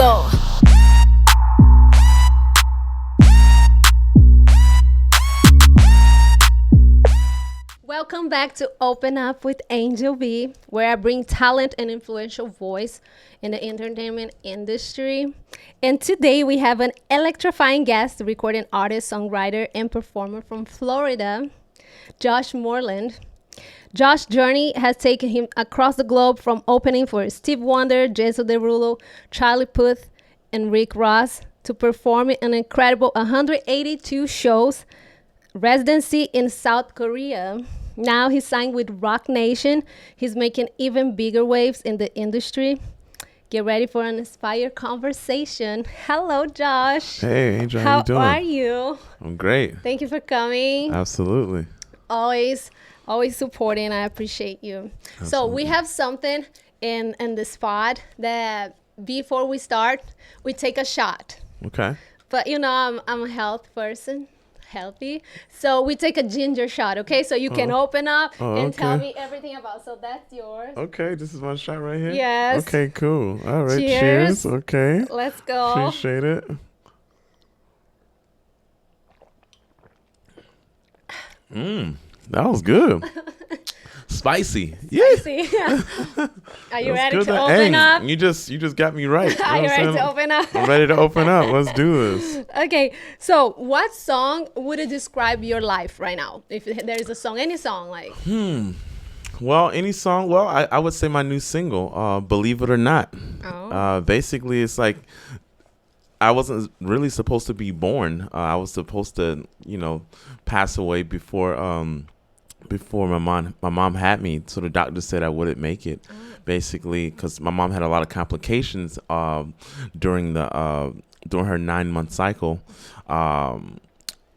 go. Welcome back to Open Up with Angel B, where I bring talent and influential voice in the entertainment industry. And today we have an electrifying guest, recording artist, songwriter, and performer from Florida, Josh Moreland. Josh's journey has taken him across the globe, from opening for Stevie Wonder, Jason Derulo, Charlie Puth, and Rick Ross, to performing an incredible 182 shows, residency in South Korea. Now he's signed with Roc Nation. He's making even bigger waves in the industry. Get ready for an inspired conversation. Hello, Josh. Hey, Angel, how you doing? How are you? I'm great. Thank you for coming. Absolutely. Always supporting. I appreciate you. Absolutely. So we have something in the spot that before we start, we take a shot. Okay. But you know, I'm a health person. Healthy, so we take a ginger shot. Okay, so you can open up and tell me everything about. So that's yours. Okay, this is my shot right here. Yes. Okay, cool. All right. Cheers. Okay. Let's go. Appreciate it. That was good. Spicy. Yeah. See, are you ready good. to open up? You just got me right. Are you ready to open up? I'm ready to open up. Let's do this. Okay, so what song would it describe your life right now? If there is a song, any song, like. Well, any song. Well, I would say my new single, "Believe It or Not." Oh. Basically, it's like I wasn't really supposed to be born. I was supposed to, pass away before my mom had me. So the doctor said I wouldn't make it, basically, because my mom had a lot of complications during her 9-month cycle.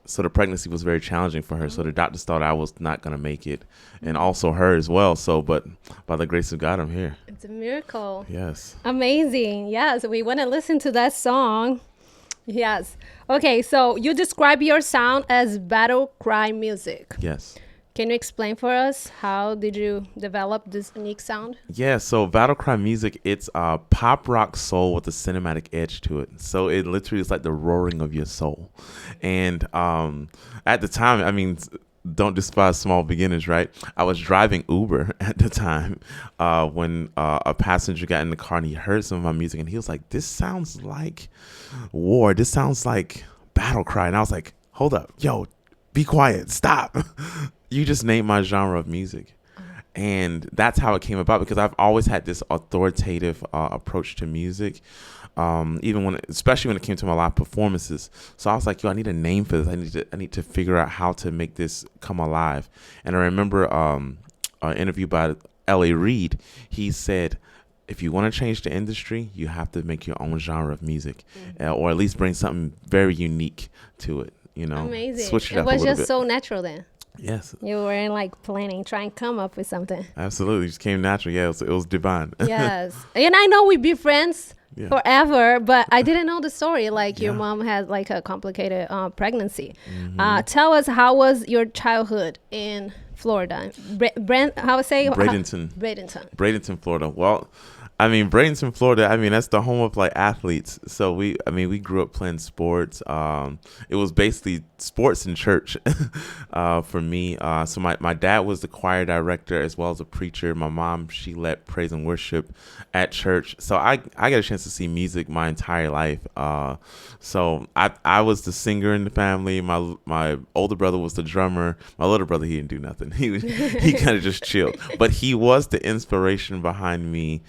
So the pregnancy was very challenging for her. So the doctors thought I was not going to make it, and also her as well. So, but by the grace of God, I'm here. It's a miracle. Yes. Amazing. Yes, we want to listen to that song. Yes. Okay, so you describe your sound as battle cry music. Yes. Can you explain for us how did you develop this unique sound? Yeah, so battle cry music, it's pop rock soul with a cinematic edge to it. So it literally is like the roaring of your soul. And at the time, I mean, don't despise small beginners, right? I was driving Uber at the time when a passenger got in the car and he heard some of my music and he was like, "This sounds like war. This sounds like battle cry." And I was like, "Hold up, yo, be quiet, stop." You just named my genre of music. And that's how it came about, because I've always had this authoritative approach to music, especially when it came to my live performances. So I was like, yo, I need a name for this. I need to figure out how to make this come alive. And I remember an interview by L.A. Reid. He said, if you want to change the industry, you have to make your own genre of music, or at least bring something very unique to it. Amazing. Switch it up was a little just bit. so natural then. Yes. You weren't like planning, trying to come up with something. Absolutely. It just came natural. Yeah, it was divine. Yes. And I know we'd be friends forever, but I didn't know the story. Like your mom had like a complicated pregnancy. Tell us, how was your childhood in Florida? Bradenton. Bradenton, Florida. Well, I mean, Bradenton, Florida, I mean, that's the home of like athletes. So we grew up playing sports. It was basically sports and church for me. So my dad was the choir director as well as a preacher. My mom, she led praise and worship at church. So I got a chance to see music my entire life. So I was the singer in the family. My older brother was the drummer. My little brother, he didn't do nothing. He kind of just chilled. But he was the inspiration behind me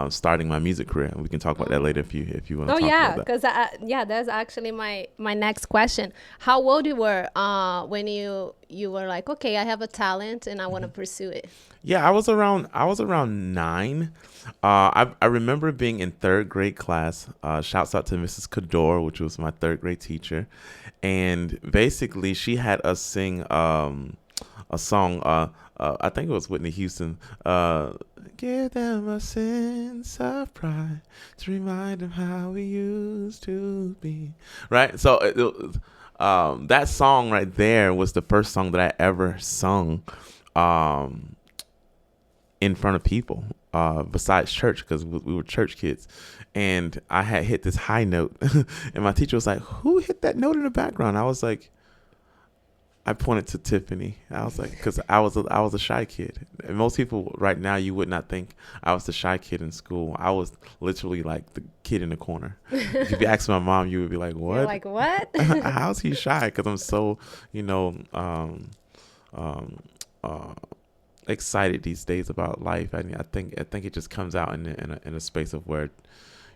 starting my music career. And we can talk about that later if you want to talk about that. Because that's actually my next question. How old you were when you were like, okay, I have a talent and I want to pursue it? Yeah, I was around 9. I remember being in 3rd grade class. Shouts out to Mrs. Cador, which was my 3rd grade teacher, and basically she had us sing a song. I think it was Whitney Houston. Give them a sense of pride to remind them how we used to be. Right. So that song right there was the first song that I ever sung. in front of people, besides church, because we were church kids. And I had hit this high note, and my teacher was like, "Who hit that note in the background?" I was like, I pointed to Tiffany. I was like, because I was a shy kid. And most people right now, you would not think I was the shy kid in school. I was literally like the kid in the corner. If you ask my mom, you would be like, "What? You're like, what? How's he shy?" Because I'm so, you know, um, uh, excited these days about life. I mean, I think it just comes out in a space of where,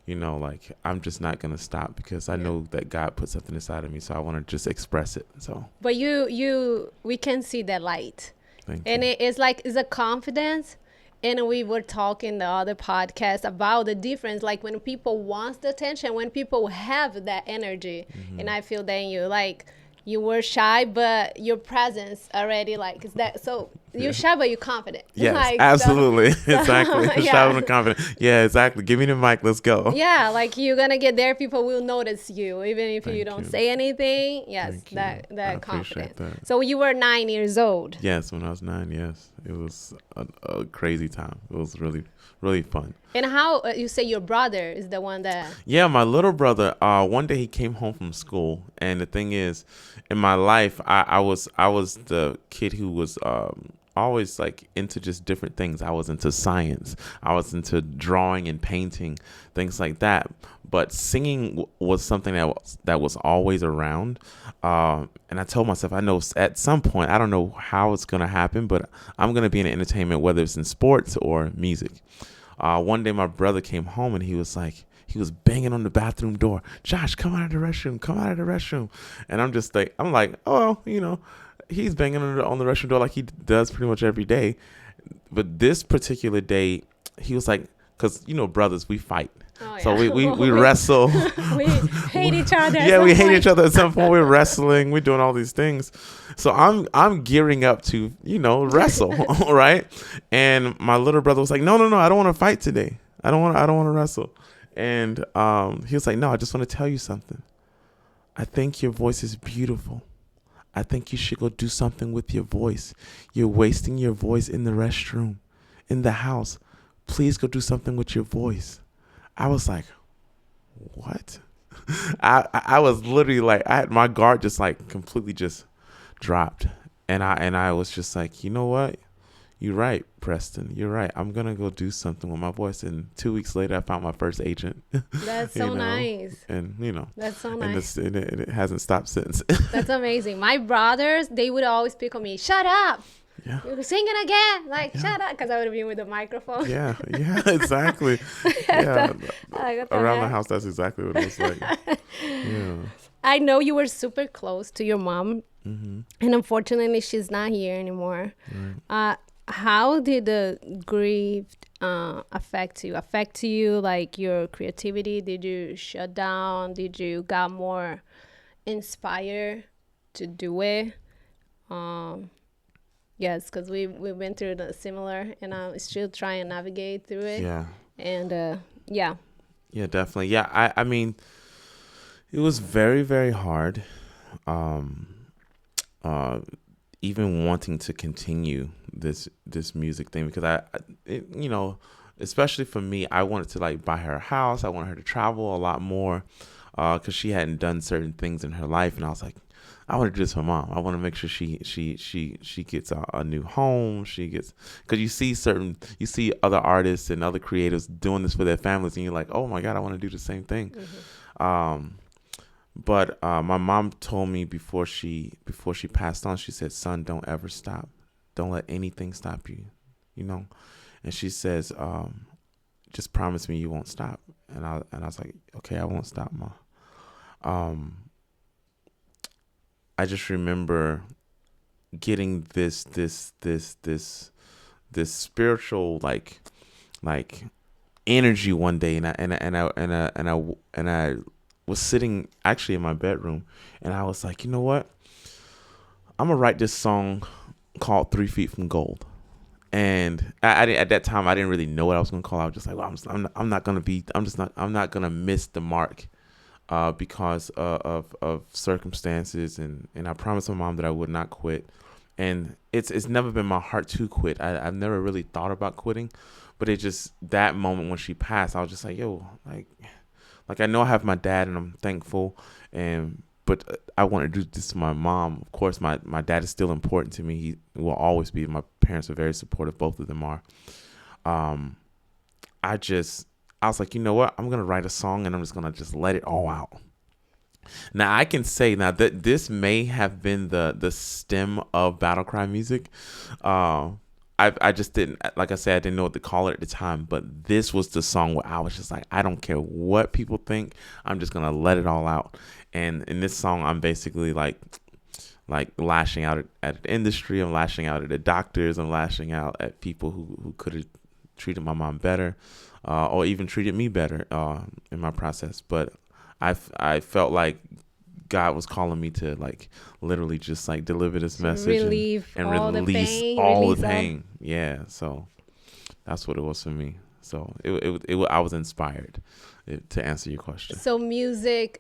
like, I'm just not gonna stop, because I know that God put something inside of me, so I want to just express it. So, But we can see that light, thank and you. it's a confidence. And we were talking the other podcast about the difference, like when people want the attention, when people have that energy. And I feel that in you, like you were shy, but your presence already, like, is that so you're shy but you're confident. Yes, Like, absolutely. Exactly. yeah. Shouting and confident. Yeah, exactly. Give me the mic. Let's go. Yeah, like you're gonna get there, people will notice you even if you Thank don't you. say anything. Yes, Thank you. that I that appreciate confidence. that. So you were 9 years old. Yes, when I was 9, yes. It was a crazy time. It was really, really fun. And how you say your brother is the one that Yeah, my little brother, one day he came home from school, and the thing is, in my life, I was the kid who was always like into just different things. I was into science. I was into drawing and painting, things like that. But singing was something that was always around. And I told myself, I know at some point, I don't know how it's gonna happen, but I'm gonna be in entertainment, whether it's in sports or music. One day my brother came home, and he was banging on the bathroom door. "Josh, come out of the restroom. Come out of the restroom." And I'm like, oh, he's banging on the restroom door like he does pretty much every day. But this particular day, he was like, because, brothers, we fight. oh, So yeah. we wrestle. we hate each other. Yeah, we hate each other at some point. We're wrestling. We're doing all these things. So I'm gearing up to, wrestle, right? And my little brother was like, "No, no, no, I don't want to fight today. I don't want to wrestle." And he was like, "No, I just want to tell you something. I think your voice is beautiful. I think you should go do something with your voice. You're wasting your voice in the restroom, in the house. Please go do something with your voice." I was like, "What?" I was literally like, I had my guard just like completely just dropped, and I was just like, "You know what? You're right, Preston. You're right. I'm gonna go do something with my voice." And 2 weeks later, I found my first agent. That's so nice. And That's so and nice. it hasn't stopped since. That's amazing. My brothers, they would always pick on me. "Shut up! Yeah. You're singing again!" Like, Yeah. shut up, because I would be with the microphone. Yeah, exactly. Yeah, Like, what the around the heck? house, that's exactly what it was like. Yeah. I know you were super close to your mom, Mm-hmm. and unfortunately, she's not here anymore. Right. How did the grief affect you? Affect you, like your creativity? Did you shut down? Did you got more inspired to do it? Yes, because we went through the similar, and I'm still trying to navigate through it. Yeah. And yeah, Yeah, definitely. Yeah, I mean, it was very, very hard. Um, Even wanting to continue this music thing, because especially for me, I wanted to like buy her a house. I wanted her to travel a lot more, because she hadn't done certain things in her life, and I was like, I want to do this for mom. I want to make sure she gets a new home. She gets, because you see other artists and other creatives doing this for their families, and you're like, oh my God, I want to do the same thing. But my mom told me before she passed on, she said, "Son, don't ever stop. Don't let anything stop you, And she says, just promise me you won't stop." And I was like, "Okay, I won't stop, Ma." I just remember getting this spiritual like energy one day, and I was sitting actually in my bedroom, and I was like, you know what? I'm gonna write this song called 3 Feet from Gold. And I at that time I didn't really know what I was gonna call it. I was just like, well, I'm not gonna miss the mark, because of circumstances, and I promised my mom that I would not quit. and it's never been my heart to quit. I've never really thought about quitting, but it just that moment when she passed, I was just like, yo, like I know I have my dad, and I'm thankful, and but I want to do this to my mom. Of course, my dad is still important to me. He will always be. My parents are very supportive. Both of them are. Um, I was like, you know what? I'm gonna write a song, and I'm just gonna just let it all out. Now I can say now that this may have been the stem of battle cry music. Uh, I just didn't, like I said, I didn't know what to call it at the time, but this was the song where I was just like, I don't care what people think, I'm just gonna let it all out. And in this song, I'm basically like lashing out at the industry, I'm lashing out at the doctors, I'm lashing out at people who could have treated my mom better, or even treated me better in my process. But I felt like God was calling me to like literally just like deliver this message and all the release pain, all release the all. pain. Yeah, so that's what it was for me. So I was inspired to answer your question. So music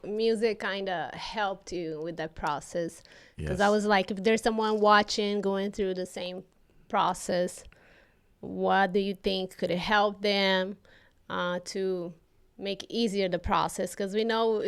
kind of helped you with that process, because I Yes. was like, if there's someone watching going through the same process, what do you think could help them to make easier the process? Because we know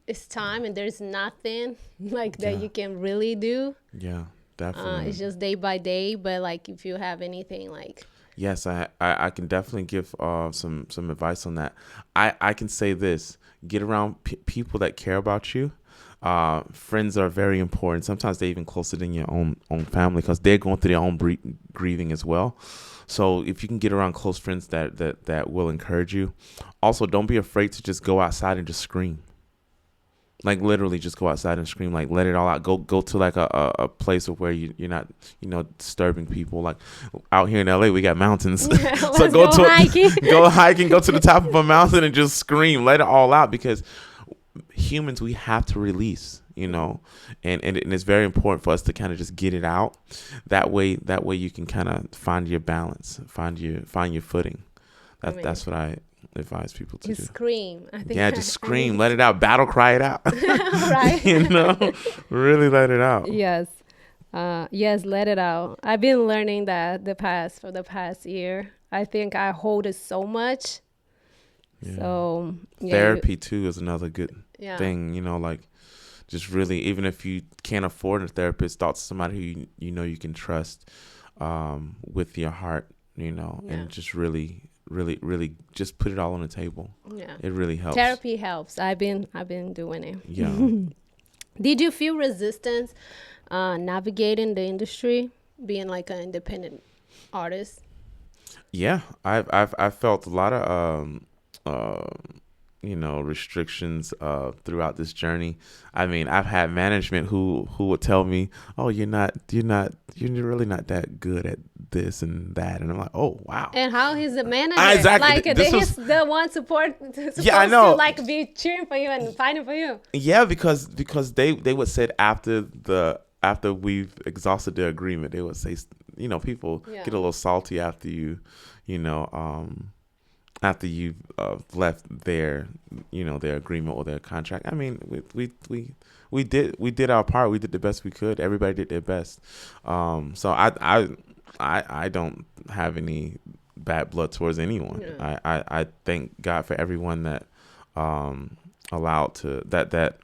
it's time, and there's nothing like that Yeah. you can really do. Yeah. Definitely. It's just day by day. But like, if you have anything like, Yes, I can definitely give some advice on that. I can say this: get around people that care about you. Friends are very important. Sometimes they're even closer than your own family, because they're going through their own grieving as well. So if you can get around close friends that will encourage you. Also, don't be afraid to just go outside and just scream. Like literally just go outside and scream, like let it all out. Go to like a place where you're not, disturbing people. Like out here in LA we got mountains. So let's go hiking. go hiking, go to the top of a mountain and just scream. Let it all out, because humans, we have to release, and it's very important for us to kind of just get it out. That way you can kind of find your balance, find your footing. I mean, That's what I advise people to you do. scream. I think. Yeah, just scream, let it out, battle cry it out. Right. Really let it out. Yes. Yes, let it out. I've been learning that for the past year. I think I hold it so much. Yeah. So yeah, Therapy too is another good yeah. thing. Like just really, even if you can't afford a therapist, talk to somebody who you can trust, with your heart, and just really, really, really just put it all on the table. Yeah. It really helps. Therapy helps. I've been doing it. Yeah. Did you feel resistance navigating the industry, being like an independent artist? Yeah, I've felt a lot of restrictions throughout this journey. I mean, I've had management who would tell me, "Oh, you're really not that good at this and that," and I'm like, "Oh, wow." And how he's the manager? Exactly. Like he's the one supposed Yeah, I know. to like be cheering for you and fighting for you. Yeah, because they would say after we've exhausted the agreement, they would say, people get a little salty after after you've left their agreement or their contract. I mean, we did our part. We did the best we could. Everybody did their best. So I don't have any bad blood towards anyone. Yeah. I thank God for everyone that allowed to that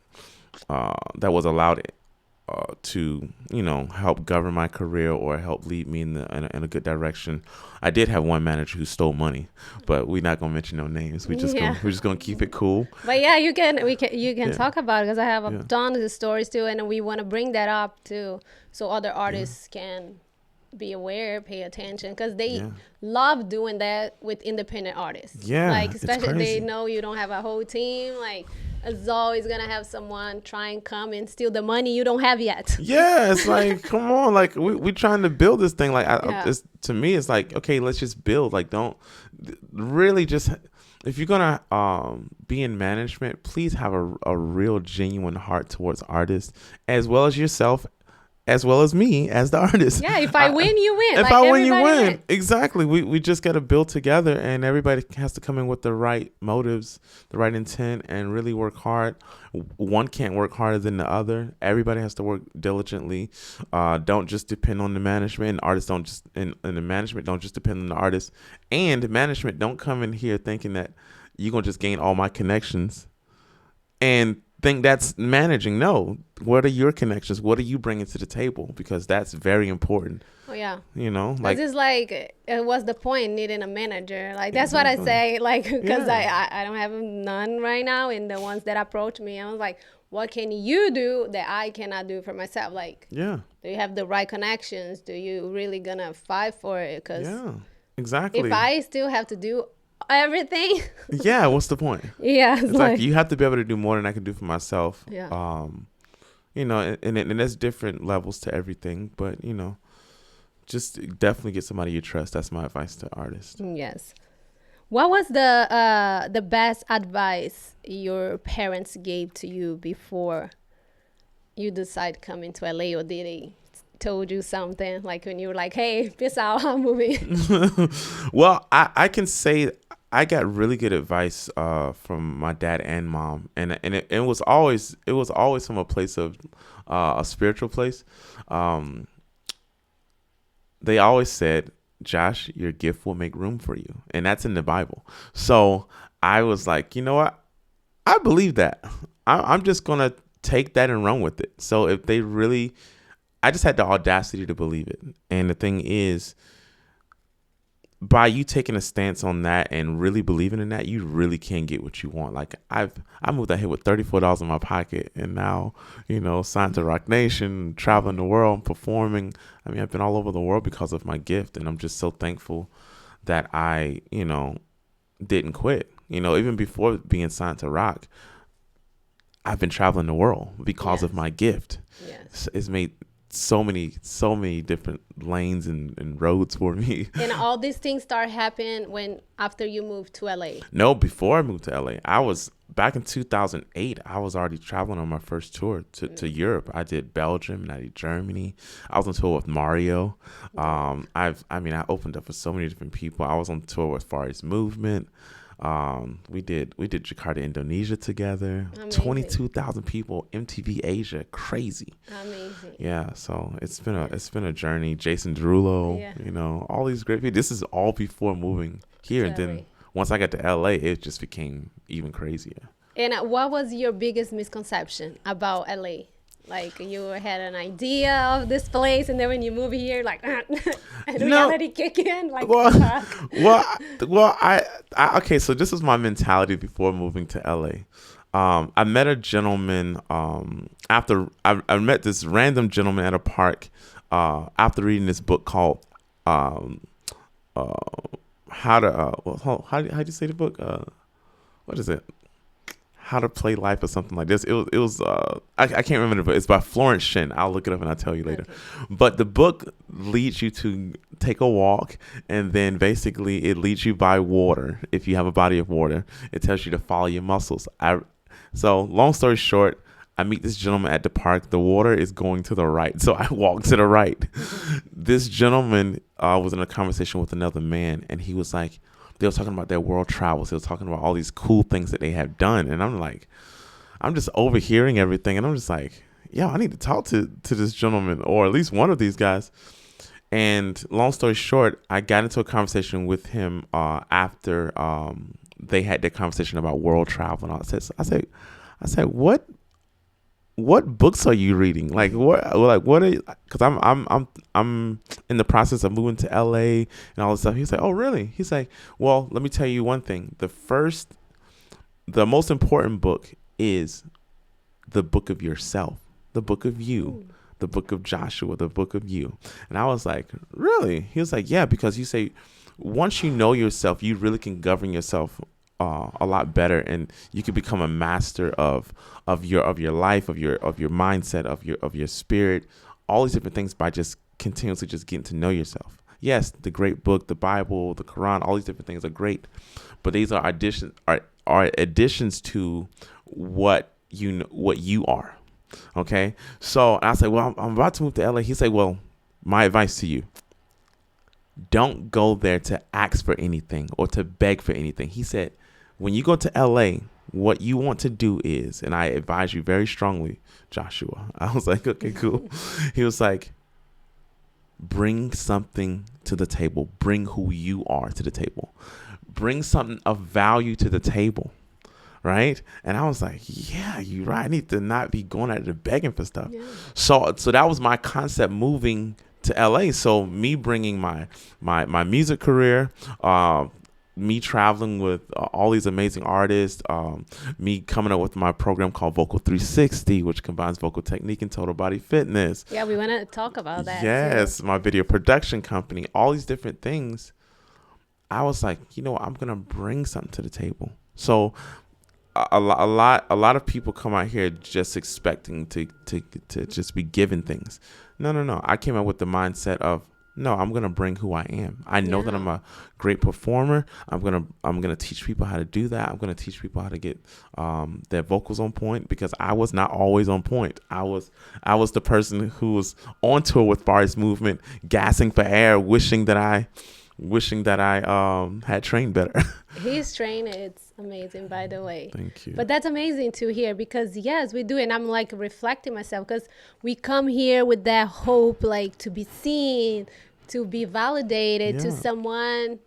was allowed to help govern my career or help lead me in a good direction. I did have one manager who stole money, but we're not gonna mention no names. We're just gonna keep it cool. But yeah, you can talk about it, because I have a ton of stories too, and we want to bring that up too, so other artists can be aware, pay attention, because they love doing that with independent artists. Yeah, like it's especially crazy. they know you don't have a whole team. Like, it's always gonna have someone try and come and steal the money you don't have yet. Yeah, it's like, come on, like we trying to build this thing. Like, to me, it's like, okay, let's just build. Like, don't really just, if you're gonna be in management, please have a real genuine heart towards artists as well as yourself, as well as me as the artist. Yeah, if I win, you win. If Like I win, you everybody win. wins. Exactly. We just got to build together, and everybody has to come in with the right motives, the right intent, and really work hard. One can't work harder than the other. Everybody has to work diligently. Don't just depend on the management. And artists don't just and the management don't just depend on the artists. And management don't come in here thinking that you're gonna just gain all my connections and think that's managing. No, what are your connections? What are you bringing to the table? Because that's very important. Oh yeah. You know, Like, like it's like, what's the point needing a manager? Like, that's what I exactly. say. Like, because Yeah. I don't have none right now. And the ones that approach me, I was like, what can you do that I cannot do for myself? Like, Yeah. do you have the right connections? Do you really gonna fight for it? Because Yeah. if Exactly. I still have to do everything, Yeah. What's the point? yeah, it's It's like like, you have to be able to do more than I can do for myself. yeah. You know, and there's different levels to everything, but you know, just definitely get somebody you trust. That's my advice to artists. Yes. What was the best advice your parents gave to you before you decide coming to LA, or did they told you something like when you were like, "Hey, peace out, I'm moving." Well, I can say I got really good advice from my dad and mom, and it was always from a place of a spiritual place. Um, they always said, "Josh, your gift will make room for you," and that's in the Bible. So I was like, you know what? I believe that. I'm just gonna take that and run with it. So if they really, I just had the audacity to believe it. And the thing is, by you taking a stance on that and really believing in that, you really can get what you want. Like I moved out here with $34 in my pocket, and now signed to Roc Nation, traveling the world, performing. I mean, I've been all over the world because of my gift, and I'm just so thankful that I didn't quit. Even before being signed to Roc, I've been traveling the world because of Yes. my gift. Yes. It's made so many different lanes and roads for me. And all these things start happening when after you moved to LA. No, before I moved to LA, I was back in 2008. I was already traveling on my first tour to Europe. I did Belgium and I did Germany. I was on tour with Mario. I opened up for so many different people. I was on tour with Far East Movement. We did Jakarta, Indonesia together. Amazing. 22,000 people, MTV Asia, crazy. Amazing. Yeah, so it's been a journey. Jason Derulo, Yeah. all these great people. This is all before moving here, and then Sorry. once I got to LA, it just became even crazier. And what was your biggest misconception about LA? Like, you had an idea of this place, and then when you move here, like, reality kick in. Like, Well, well, okay. So this was my mentality before moving to LA. I met a gentleman after I met this random gentleman at a park after reading this book called um, uh, how to how do you say the book? What is it? How to Play Life or something like this. It was I can't remember, but it's by Florence Shen. I'll look it up and I'll tell you later. Okay. But the book leads you to take a walk, and then basically it leads you by water. If you have a body of water, it tells you to follow your muscles. So long story short, I meet this gentleman at the park. The water is going to the right, so I walk to the right. This gentleman was in a conversation with another man, and he was like, they were talking about their world travels. They were talking about all these cool things that they have done. And I'm like, I'm just overhearing everything. And I'm just like, yo, I need to talk to this gentleman, or at least one of these guys. And long story short, I got into a conversation with him after they had their conversation about world travel. And I said, what books are you reading? Like what are you, because I'm in the process of moving to LA and all this stuff. He's like, oh really? He's like, well, let me tell you one thing. The most important book is the book of yourself, the book of you, the book of Joshua, the book of you. And I was like, really? He was like, yeah, because you say once you know yourself, you really can govern yourself a lot better, and you can become a master of your life, of your mindset, of your spirit, all these different things by just continuously just getting to know yourself. Yes, the great book, the Bible, the Quran, all these different things are great, but these are additions to what you are. Okay. So I said, well, I'm about to move to LA. He said, well, my advice to you, don't go there to ask for anything or to beg for anything. He said, when you go to LA, what you want to do is, and I advise you very strongly, Joshua. I was like, okay, cool. He was like, bring something to the table. Bring who you are to the table. Bring something of value to the table. Right. And I was like, yeah, you're right. I need to not be going out there begging for stuff. Yeah. So that was my concept moving to LA. So me bringing my music career, me traveling with all these amazing artists, me coming up with my program called Vocal 360, which combines vocal technique and total body fitness. Yeah, we want to talk about that. Yes, too. My video production company, all these different things. I was like, you know what? I'm going to bring something to the table. So a lot of people come out here just expecting to just be given things. No. I came out with the mindset of, no, I'm gonna bring who I am. I know that I'm a great performer. I'm gonna teach people how to do that. I'm gonna teach people how to get their vocals on point, because I was not always on point. I was the person who was on tour with Barry's Movement, gasping for air, wishing that I had trained better. His train, it's amazing, by the way. Thank you. But that's amazing to hear, because yes, we do. And I'm like reflecting myself, because we come here with that hope, like to be seen, to be validated, to someone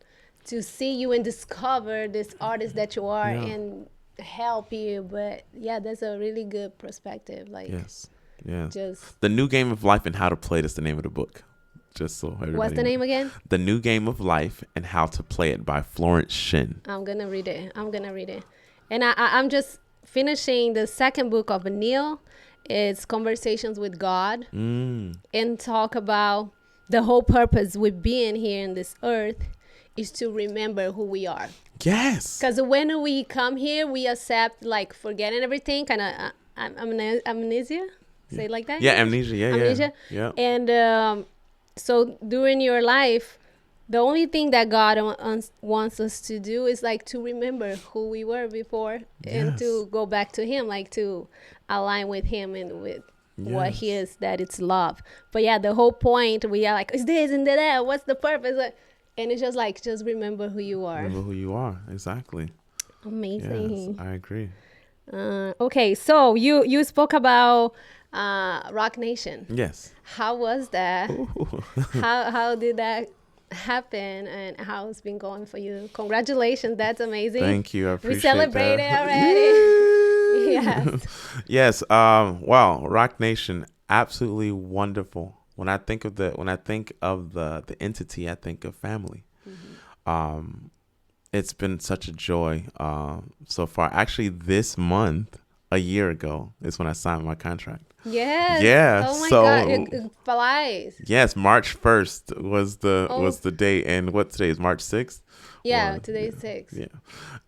to see you and discover this artist that you are and help you. But yeah, that's a really good perspective. Like, yes. Just The New Game of Life and How to Play it is the name of the book. Just so everybody what's the name again? The New Game of Life and How to Play It by Florence Shin. I'm gonna read it. And I'm just finishing the second book of Neil. It's Conversations with God, and talk about the whole purpose with being here in this earth is to remember who we are. Yes. Because when we come here, we accept like forgetting everything, kind of amnesia. Say it like that. Yeah, amnesia. Yeah. And so during your life, the only thing that God wants us to do is like to remember who we were before, and to go back to Him, like to align with Him and with what He is, that it's love. But yeah, the whole point, we are like, is this and that? What's the purpose? And it's just like, just remember who you are. Remember who you are. Exactly. Amazing. Yes, I agree. Okay, so you spoke about Roc Nation. Yes. How was that? How did that happen, and how it's been going for you? Congratulations, that's amazing. Thank you. I appreciate we celebrated that. Already. Yes. Yes. Wow. Roc Nation, absolutely wonderful. When I think of the entity, I think of family. Mm-hmm. It's been such a joy so far. Actually, this month, a year ago, is when I signed my contract. Yes. Yeah. Oh my God, it flies. Yes, March 1st was the date, and what today is, March 6th? Yeah, today's 6th. Yeah.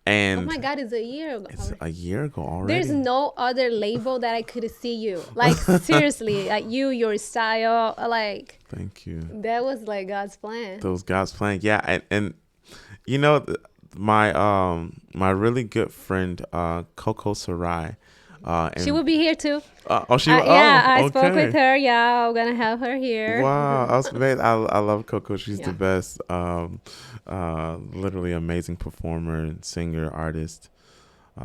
And oh my God, it's a year ago. It's a year ago already. There's no other label that I could see you. Like seriously, like your style, like. Thank you. That was like God's plan. That was God's plan. Yeah, and you know, my really good friend Coco Sarai. She will be here too. She will? I spoke with her. Yeah, I'm gonna have her here. Wow, I love Coco. She's the best. Literally amazing performer and singer, artist.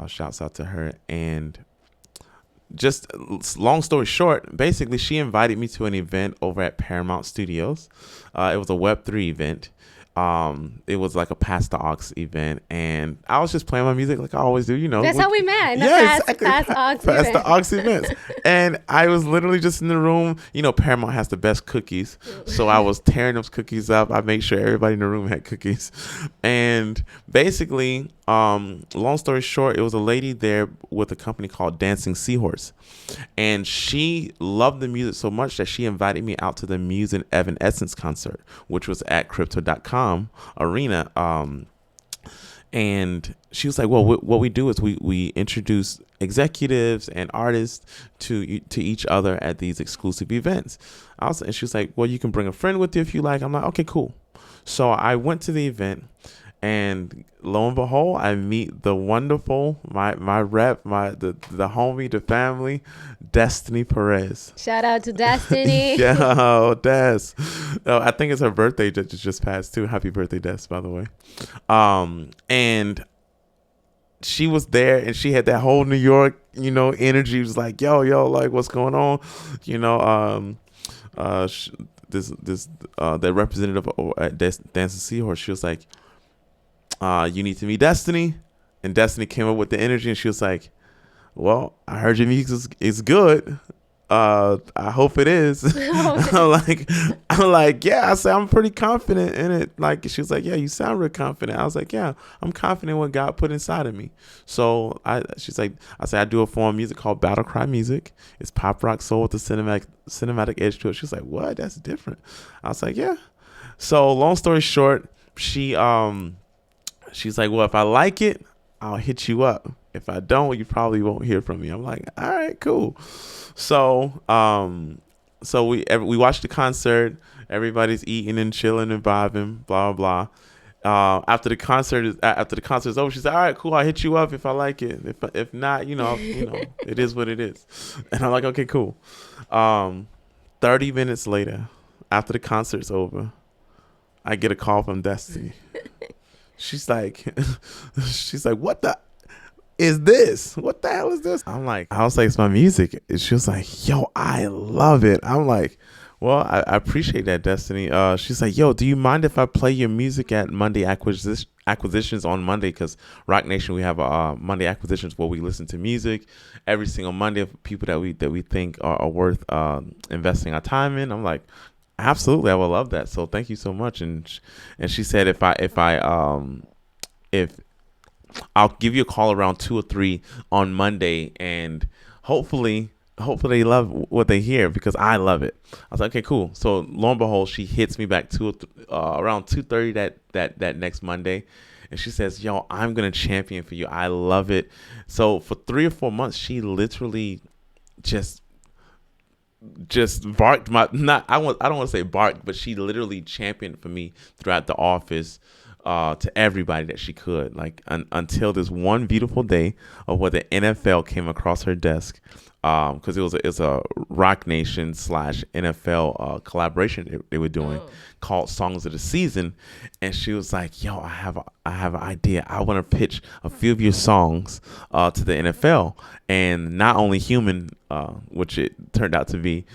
Shouts out to her. And just long story short, basically she invited me to an event over at Paramount Studios. It was a Web3 event. It was like a Pass the Aux event, and I was just playing my music like I always do, you know. That's how we met. Exactly. Pass the Aux events. And I was literally just in the room. You know, Paramount has the best cookies, so I was tearing those cookies up. I made sure everybody in the room had cookies, and basically, long story short, it was a lady there with a company called Dancing Seahorse, and she loved the music so much that she invited me out to the Muse and Evanescence concert, which was at Crypto.com arena. And she was like, well, what we do is we introduce executives and artists to each other at these exclusive events. And she was like, well, you can bring a friend with you if you like. I'm like, okay, cool. So I went to the event, And lo and behold, I meet the wonderful my rep, the homie, the family, Destiny Perez. Shout out to Destiny. Yo, Des. Oh, I think it's her birthday that just passed too. Happy birthday, Des, by the way. And she was there, and she had that whole New York, energy. It was like, yo, like, what's going on? You know, the representative at Dancing Seahorse, she was like, you need to meet Destiny. And Destiny came up with the energy, and she was like, well, I heard your music is good. I hope it is. I'm like, yeah. I said, I'm pretty confident in it. Like, she was like, yeah, you sound real confident. I was like, yeah, I'm confident in what God put inside of me. So she's like, I said, I do a form of music called Battle Cry Music. It's pop rock soul with a cinematic edge to it. She's like, what? That's different. I was like, yeah. So long story short, she's like, well, if I like it, I'll hit you up. If I don't, you probably won't hear from me. I'm like, all right, cool. So we watched the concert. Everybody's eating and chilling and vibing, blah blah. After the concert is over, she said, all right, cool, I'll hit you up if I like it. If not, it is what it is. And I'm like, okay, cool. 30 minutes later, after the concert's over, I get a call from Destiny. She's like, what the is this? What the hell is this? I was like, it's my music. And she was like, yo, I love it. I'm like, well, I appreciate that, Destiny. She's like, yo, do you mind if I play your music at Monday Acquisitions on Monday? Because Roc Nation, we have Monday Acquisitions where we listen to music every single Monday of people that we think are worth investing our time in. I'm like, absolutely, I would love that. So thank you so much. And she said if I'll give you a call around 2 or 3 on Monday, and hopefully they love what they hear, because I love it. I was like, okay, cool. So lo and behold, she hits me back around 2:30 that next Monday, and she says, yo, I'm gonna champion for you. I love it. So for 3 or 4 months, she literally just barked I don't want to say barked, but she literally championed for me throughout the office, to everybody that she could, like until this one beautiful day of where the NFL came across her desk, because it's a Roc Nation / NFL collaboration they were doing, called Songs of the Season, and she was like, yo, I have an idea. I want to pitch a few of your songs to the NFL, and Not Only Human, which it turned out to be,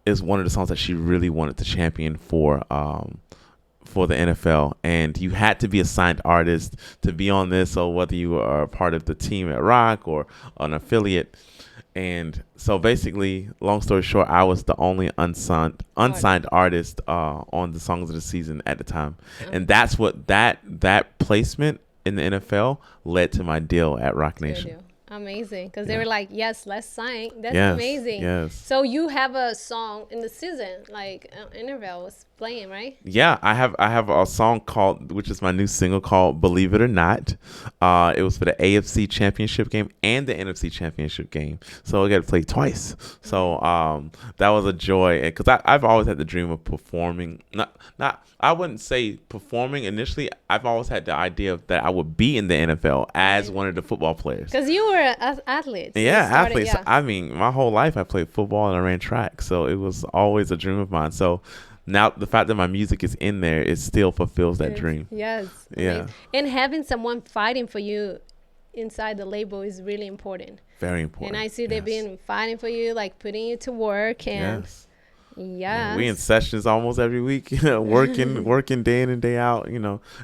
is one of the songs that she really wanted to champion for the NFL, and you had to be a signed artist to be on this. So whether you are part of the team at Roc or an affiliate, and so basically, long story short, I was the only unsigned artist on the Songs of the Season at the time, and that's what that placement in the NFL led to my deal at Roc Nation. Amazing, because they were like, yes, let's sign. That's amazing. Yes. So you have a song in the season, like Interval was playing, right? Yeah, I have a song which is my new single, called Believe It or Not. It was for the AFC Championship game and the NFC Championship game, so I got to play twice. So that was a joy, because I've always had the dream of performing. Not I wouldn't say performing initially. I've always had the idea that I would be in the NFL as one of the football players. Because you were an athlete. Yeah, athlete. Yeah. I mean, my whole life I played football and I ran track, so it was always a dream of mine. So now the fact that my music is in there, it still fulfills that dream. Yes. Yeah. Amazing. And having someone fighting for you inside the label is really important. Very important. And I see they've been fighting for you, like putting you to work, and yeah, we in sessions almost every week, working day in and day out.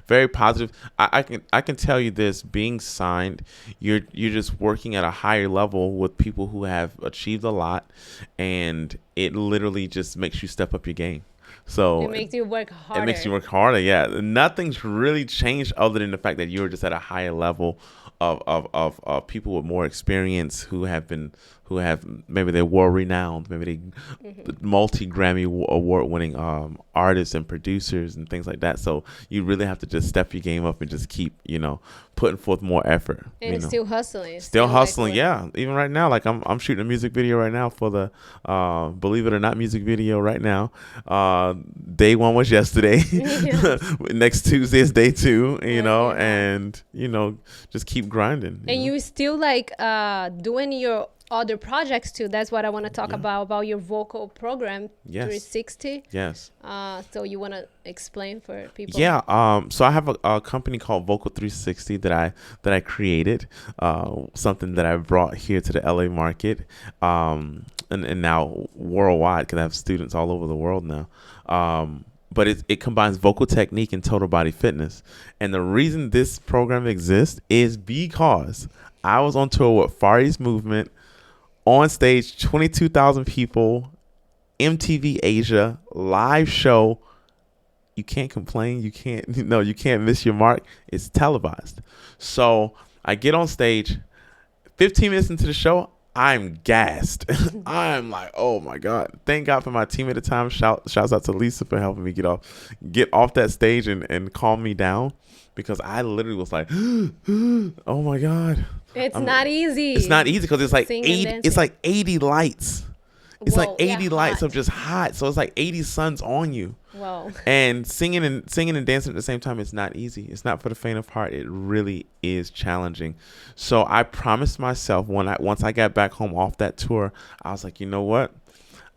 Very positive. I can tell you this: being signed, you're just working at a higher level with people who have achieved a lot, and it literally just makes you step up your game. So it makes you work harder. It makes you work harder. Yeah, nothing's really changed other than the fact that you're just at a higher level of people with more experience who have who have maybe they're world renowned, maybe they multi Grammy award winning artists and producers and things like that. So you really have to just step your game up and just keep, putting forth more effort. And it's still hustling. It's Still like hustling, yeah. Even right now, like I'm shooting a music video right now for the Believe It or Not music video right now. Day one was yesterday. Next Tuesday is day two, and just keep grinding. And you still like doing your other projects too. That's what I want to talk about your vocal program, 360. Yes. So you want to explain for people? Yeah. So I have a company called Vocal 360 that I created. Something that I brought here to the LA market. And now worldwide, because I have students all over the world now. But it combines vocal technique and total body fitness. And the reason this program exists is because I was on tour with Far East Movement, on stage, 22,000 people, MTV Asia, live show. You can't complain. You can't miss your mark. It's televised. So I get on stage, 15 minutes into the show, I'm gassed. I'm like, oh my God. Thank God for my team at the time. Shouts out to Lisa for helping me get off that stage and calm me down, because I literally was like, oh my God. It's not easy. It's not easy because it's like Singing 80. It's like 80 lights. It's like 80 lights hot. of just hot. So it's like 80 suns on you. Whoa. And singing and dancing at the same time, it's not easy. It's not for the faint of heart. It really is challenging. So I promised myself once I got back home off that tour, I was like, you know what?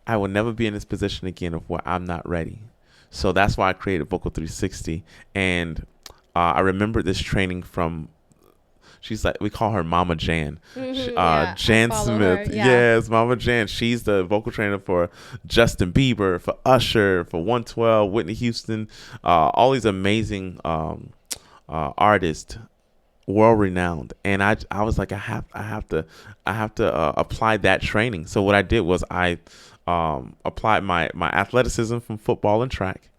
I will never be in this position again of where I'm not ready. So that's why I created Vocal 360. And I remember this training from, she's like, we call her Mama Jan. Jan Smith. Yes, Mama Jan. She's the vocal trainer for Justin Bieber, for Usher, for 112, Whitney Houston, all these amazing artists, world renowned. And I was like, I have to apply that training. So what I did was I applied my athleticism from football and track.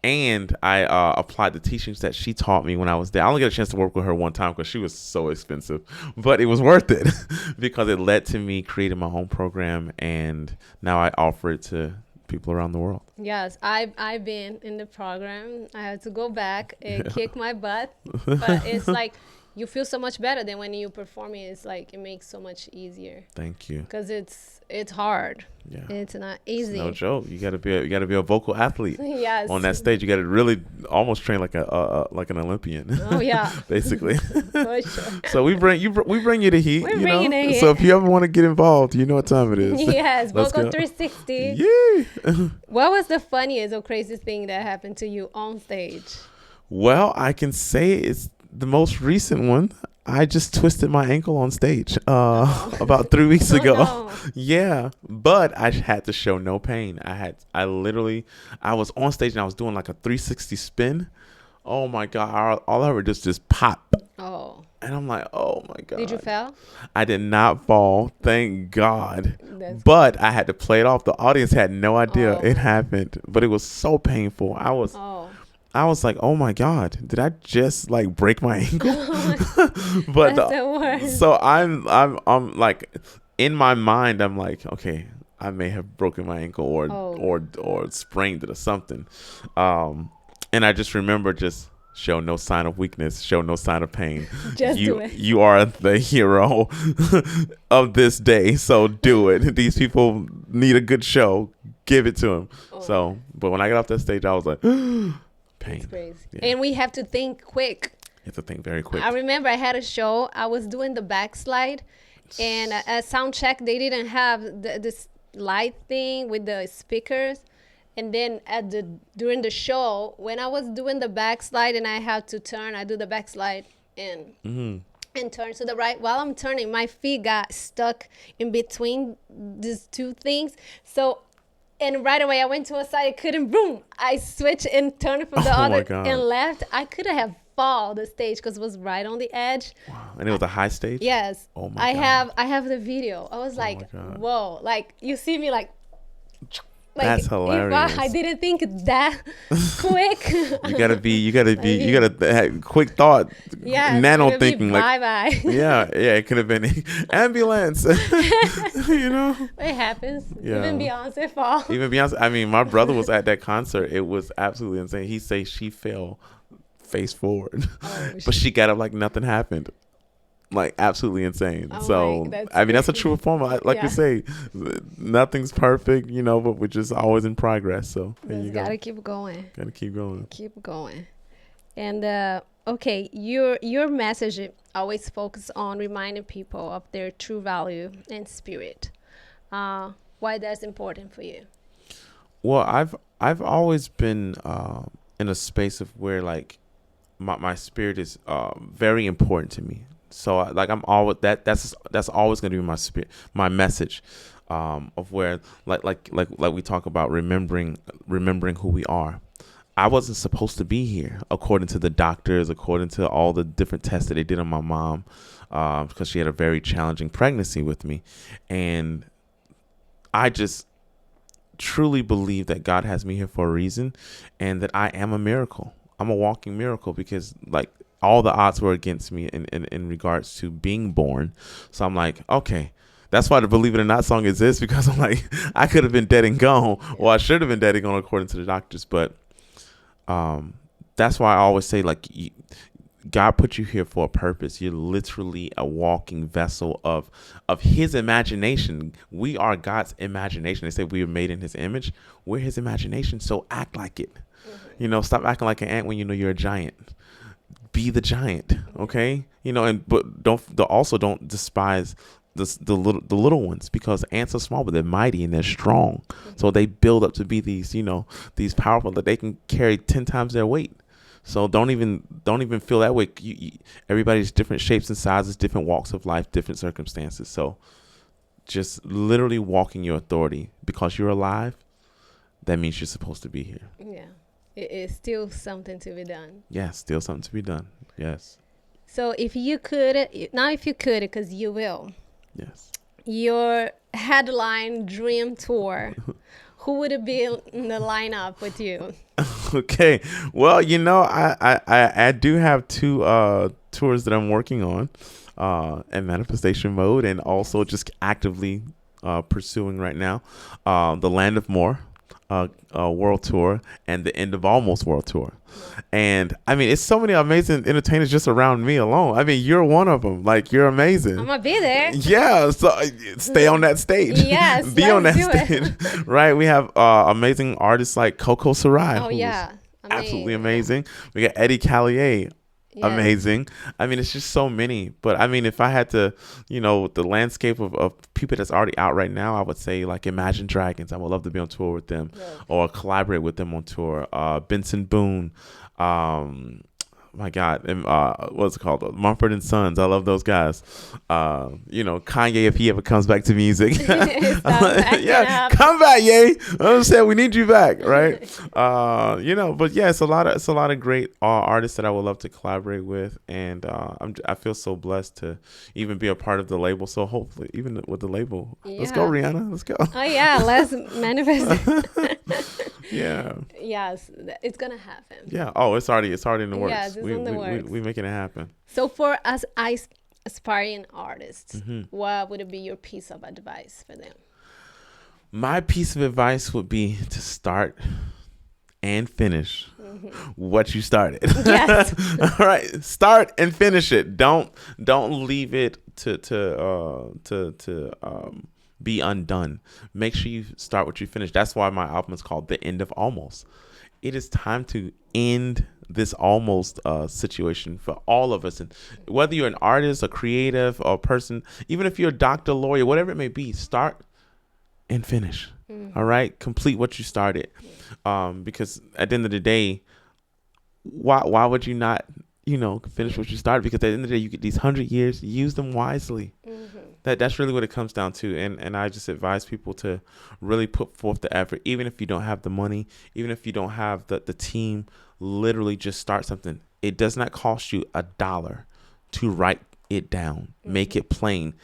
And I applied the teachings that she taught me when I was there. I only got a chance to work with her one time because she was so expensive, but it was worth it because it led to me creating my own program, and now I offer it to people around the world. Yes, I've been in the program. I had to go back and kick my butt, but it's like you feel so much better than when you perform it. It's like it makes so much easier. Thank you. Because it's hard. Yeah. It's not easy. It's no joke. You gotta be a vocal athlete. Yes. On that stage, you gotta really almost train like an Olympian. Oh yeah. Basically. For sure. So we bring you the heat. We're bringing the heat. So if you ever want to get involved, you know what time it is. Yes. Vocal 360. Yeah. What was the funniest or craziest thing that happened to you on stage? Well, I can say it's the most recent one. I just twisted my ankle on stage about 3 weeks ago. No. Yeah, but I had to show no pain. I was on stage and I was doing like a 360 spin. Oh my God, all I heard just pop. Oh. And I'm like, oh my God. Did you fall? I did not fall, thank God. But I had to play it off. The audience had no idea it happened, but it was so painful. I was like, oh my God, did I just like break my ankle? But that's the worst. So I'm like, in my mind, I'm like, okay, I may have broken my ankle or sprained it or something. And I just remember show no sign of weakness, show no sign of pain. Do it. You are the hero of this day, so do it. These people need a good show. Give it to them. So, but when I got off that stage, I was like, pain. It's crazy. Yeah. And we have to think quick. You have to think very quick. I remember I had a show. I was doing the backslide, and at sound check, they didn't have this light thing with the speakers. And then during the show, when I was doing the backslide and I had to turn, I do the backslide and turn to the right. While I'm turning, my feet got stuck in between these two things. So, and right away I went to a side, I couldn't, boom. I switched and turned from the other and left. I could have fall the stage because it was right on the edge. Wow. And it was a high stage? Yes. Oh my God. I have the video. I was like, whoa. Like, you see me like, Like That's if I hilarious. didn't think that quick. You Maybe. gotta have quick thought, Yes, nano it'll be thinking. Like, bye bye. yeah, it could have been ambulance. you know, It happens. Even yeah. Beyonce fall. Even Beyonce. I mean, my brother was at that concert. It was absolutely insane. He say she fell face forward, Oh, but she got up like nothing happened. Like absolutely insane. oh my, So that's I mean, that's a crazy. true form. Like we Yeah, say, nothing's perfect, but we're just always in progress. So there you just go. gotta keep going. Gotta keep going. Keep going. And okay, your message always focus on reminding people of their true value and spirit. Why that's important for you? Well, I've always been in a space of where like my spirit is very important to me. So like I'm always that's always going to be my spirit, my message, of where like we talk about remembering who we are. I wasn't supposed to be here, according to the doctors, according to all the different tests that they did on my mom, because she had a very challenging pregnancy with me, and I just truly believe that God has me here for a reason, and that I am a miracle. I'm a walking miracle because like all the odds were against me in regards to being born. So I'm like, okay, that's why the Believe It or Not song exists, because I'm like, I could have been dead and gone. Well, I should have been dead and gone according to the doctors, but um, that's why I always say like God put you here for a purpose. You're literally a walking vessel of His imagination. We are God's imagination. They say we are made in His image. We're His imagination. So act like it. Stop acting like an ant when you know you're a giant. Be the giant, okay? And but also don't despise the little ones, because ants are small but they're mighty and they're strong. So they build up to be these powerful that they can carry 10 times their weight. So don't even feel that way. Everybody's different shapes and sizes, different walks of life, different circumstances. So just literally walking your authority, because you're alive. That means you're supposed to be here. Yeah, it is still something to be done. Yeah, still something to be done. Yes. So if you could, now if you could, because you will, Yes. your headline dream tour, who would it be in the lineup with you? Okay. Well, I do have two tours that I'm working on in manifestation mode, and also just actively pursuing right now. The Land of More world tour, and the End of Almost world tour. And I mean, it's so many amazing entertainers just around me alone. I mean, you're one of them. Like, you're amazing. I'm gonna be there. Yeah, so stay on that stage. Yes, Be on that let's do stage. Right? We have amazing artists like Coco Sarai, Oh who's yeah, absolutely amazing. amazing. We got Eddie Callier, Yes. amazing. I mean, it's just so many. But I mean, if I had to, the landscape of people that's already out right now, I would say like Imagine Dragons. I would love to be on tour with them, or collaborate with them on tour. Benson Boone. My God, and what's it called? Mumford and Sons. I love those guys. Kanye, if he ever comes back to music, yeah, come back, yay! I'm saying we need you back, right? But yeah, it's a lot of great artists that I would love to collaborate with, and I feel so blessed to even be a part of the label. So hopefully, even with the label, let's go, Rihanna, let's go. Oh yeah, let's manifest. Yeah. Yes, it's gonna happen. Yeah. Oh, it's already in the works. Yes, it's in the works. We making it happen. So for us aspiring artists, what would be your piece of advice for them? My piece of advice would be to start and finish what you started. Yes. All right. Start and finish it. Don't leave it to be undone. Make sure you start what you finish. That's why my album is called The End of Almost. It is time to end this almost situation for all of us. And whether you're an artist, a creative, or a person, even if you're a doctor, lawyer, whatever it may be, start and finish. All right? Complete what you started. Because at the end of the day, why would you not, finish what you started? Because at the end of the day, you get these 100 years, use them wisely. That's really what it comes down to. And I just advise people to really put forth the effort, even if you don't have the money, even if you don't have the team. Literally just start something. It does not cost you $1 to write it down, make it plain.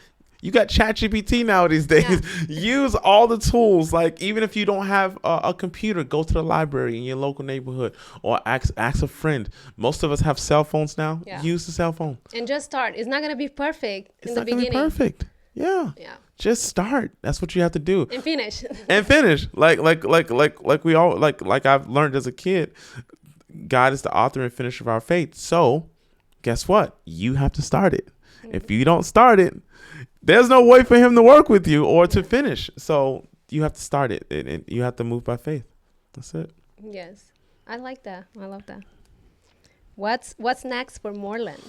You got ChatGPT now these days. Yeah. Use all the tools. Like, even if you don't have a computer, go to the library in your local neighborhood or ask a friend. Most of us have cell phones now. Yeah. Use the cell phone. And just start. It's not gonna be perfect It's in the not gonna be beginning. perfect. Yeah. Yeah. Just start. That's what you have to do. And finish. And finish. Like we all like I've learned as a kid, God is the author and finisher of our faith. So guess what? You have to start it. If you don't start it, there's no way for him to work with you or to finish. So you have to start it, and you have to move by faith. That's it. Yes. I like that. I love that. What's next for Moreland?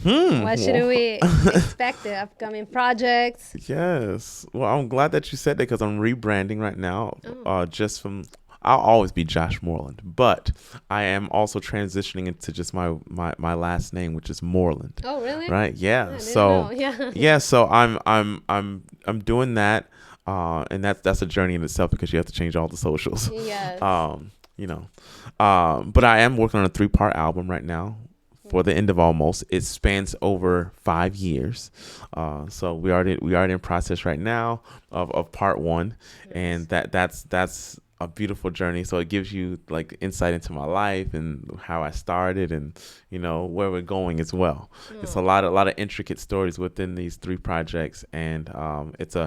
What should we expect? The upcoming projects? Yes. Well, I'm glad that you said that because I'm rebranding right now. Oh. I'll always be Josh Moreland, but I am also transitioning into just my last name, which is Moreland. Oh, really? Right? Yeah. I didn't So know. Yeah. yeah. So I'm doing that, and that's a journey in itself because you have to change all the socials. Yes. But I am working on a 3-part album right now. For the end of almost, it spans over 5 years. So we are in process right now of part 1, and that's a beautiful journey. So it gives you like insight into my life and how I started, and where we're going as well. It's a lot of intricate stories within these 3 projects, and it's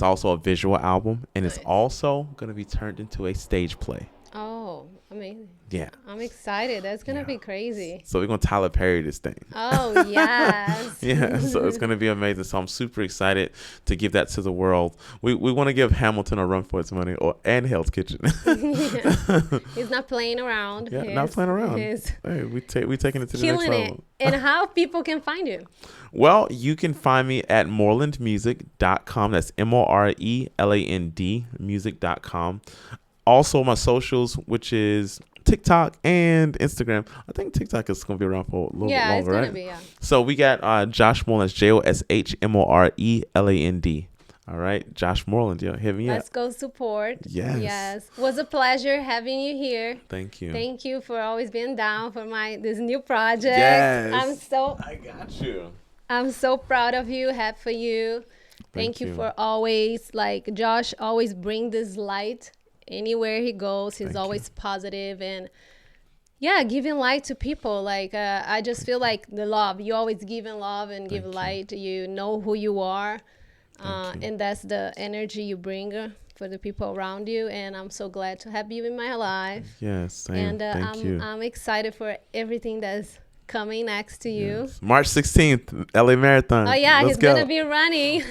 also a visual album, and it's also going to be turned into a stage play. Oh, amazing. Yeah. I'm excited. That's going to be crazy. So we're going to Tyler Perry this thing. Oh, yes. Yeah, so it's going to be amazing. So I'm super excited to give that to the world. We want to give Hamilton a run for its money, and Hell's Kitchen. Yeah. He's not playing around. Yeah, not playing around. Hey, we taking it to the next Killing level. it. And how people can find you? Well, you can find me at morelandmusic.com. That's MORELAND music.com. Also, my socials, which is TikTok and Instagram. I think TikTok is going to be around for a little bit longer, it's gonna right? be, yeah. So we got Josh Moreland. That's JOSHMORELAND. All right, Josh Moreland. Hit me Let's up. go support. Yes. Yes. It was a pleasure having you here. Thank you. Thank you for always being down for this new project. Yes. I got you. I'm so proud of you, happy for you. Thank you for always, like, Josh always bring this light anywhere he goes. He's always positive and giving light to people. Like, I just feel like the love, you always giving love and give light. You know who you are, and that's the energy you bring for the people around you. And I'm so glad to have you in my life. Yes, same. Thank you. I'm excited for everything that's coming next to you. March 16th, LA Marathon. Oh yeah, Let's he's gonna be running.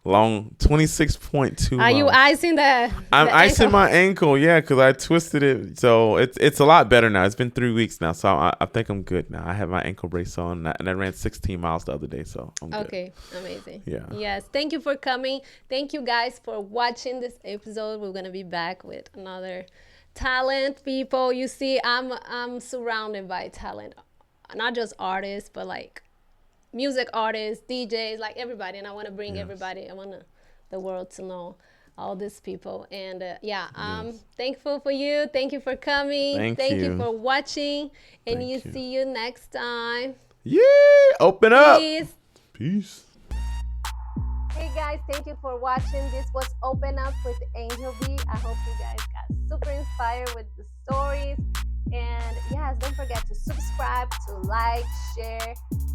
Long 26.2 Are you miles. icing the I'm the icing ankle? my ankle, because I twisted it. So it's a lot better now. It's been 3 weeks now, so I think I'm good now. I have my ankle brace on, and I ran 16 miles the other day, so I'm good. Okay, amazing. Yeah. Yes, thank you for coming. Thank you guys for watching this episode. We're gonna be back with another talent, people. You see, I'm surrounded by talent, not just artists, but like music artists, DJs, like everybody. And I want to bring everybody. I want the world to know all these people. And I'm thankful for you. Thank you for coming. Thank you you. for watching. And Thank you. see you next time. Yeah, open up. Peace. Hey guys, thank you for watching. This was Open Up with Angel B. I hope you guys got super inspired with the stories. And yes, don't forget to subscribe, to like, share,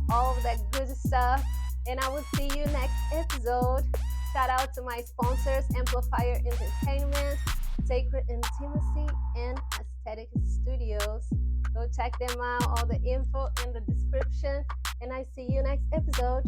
all of that good stuff. And I will see you next episode. Shout out to my sponsors, Amplifier Entertainment, Sacred Intimacy, and Aesthetic Studios. Go check them out, all the info in the description. And I see you next episode.